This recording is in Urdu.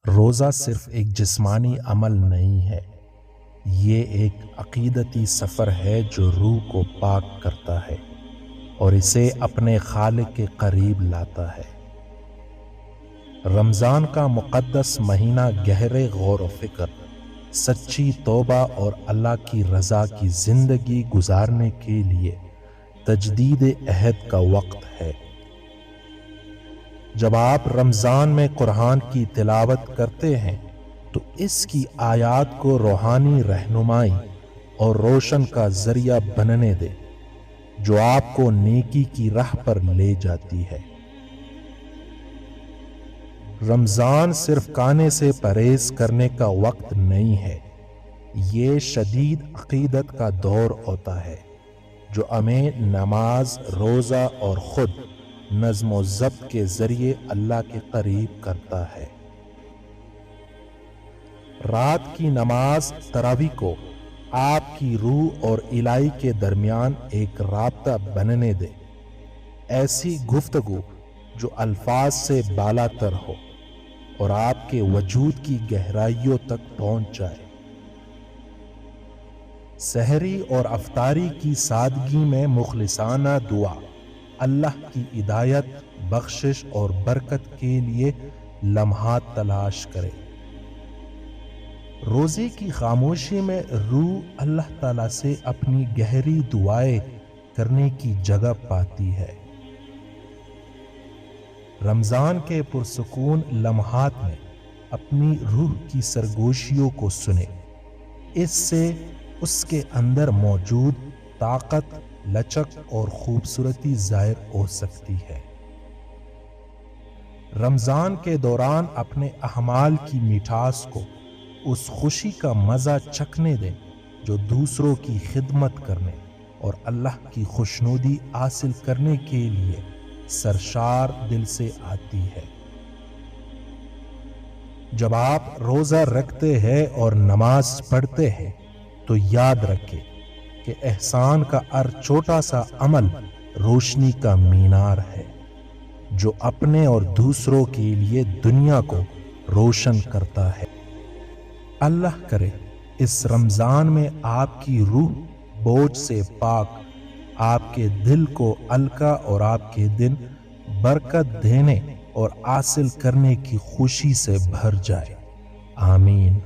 روزہ صرف ایک جسمانی عمل نہیں ہے، یہ ایک عقیدتی سفر ہے جو روح کو پاک کرتا ہے اور اسے اپنے خالق کے قریب لاتا ہے۔ رمضان کا مقدس مہینہ گہرے غور و فکر، سچی توبہ اور اللہ کی رضا کی زندگی گزارنے کے لیے تجدید عہد کا وقت ہے۔ جب آپ رمضان میں قرآن کی تلاوت کرتے ہیں تو اس کی آیات کو روحانی رہنمائی اور روشن کا ذریعہ بننے دے جو آپ کو نیکی کی راہ پر لے جاتی ہے۔ رمضان صرف کھانے سے پرہیز کرنے کا وقت نہیں ہے، یہ شدید عقیدت کا دور ہوتا ہے جو ہمیں نماز، روزہ اور خود نظم و ضبط کے ذریعے اللہ کے قریب کرتا ہے۔ رات کی نماز تراویح کو آپ کی روح اور الہی کے درمیان ایک رابطہ بننے دے، ایسی گفتگو جو الفاظ سے بالا تر ہو اور آپ کے وجود کی گہرائیوں تک پہنچ جائے۔ سحری اور افطاری کی سادگی میں مخلصانہ دعا، اللہ کی ہدایت، بخشش اور برکت کے لیے لمحات تلاش کرے۔ روزے کی خاموشی میں روح اللہ تعالیٰ سے اپنی گہری دعائیں کرنے کی جگہ پاتی ہے۔ رمضان کے پرسکون لمحات میں اپنی روح کی سرگوشیوں کو سنے، اس سے اس کے اندر موجود طاقت، لچک اور خوبصورتی ظاہر ہو سکتی ہے۔ رمضان کے دوران اپنے اعمال کی مٹھاس کو، اس خوشی کا مزہ چکھنے دیں جو دوسروں کی خدمت کرنے اور اللہ کی خوشنودی حاصل کرنے کے لیے سرشار دل سے آتی ہے۔ جب آپ روزہ رکھتے ہیں اور نماز پڑھتے ہیں تو یاد رکھیں کہ احسان کا ہر چھوٹا سا عمل روشنی کا مینار ہے جو اپنے اور دوسروں کے لیے دنیا کو روشن کرتا ہے۔ اللہ کرے اس رمضان میں آپ کی روح بوجھ سے پاک، آپ کے دل کو ہلکا اور آپ کے دن برکت دینے اور حاصل کرنے کی خوشی سے بھر جائے۔ آمین۔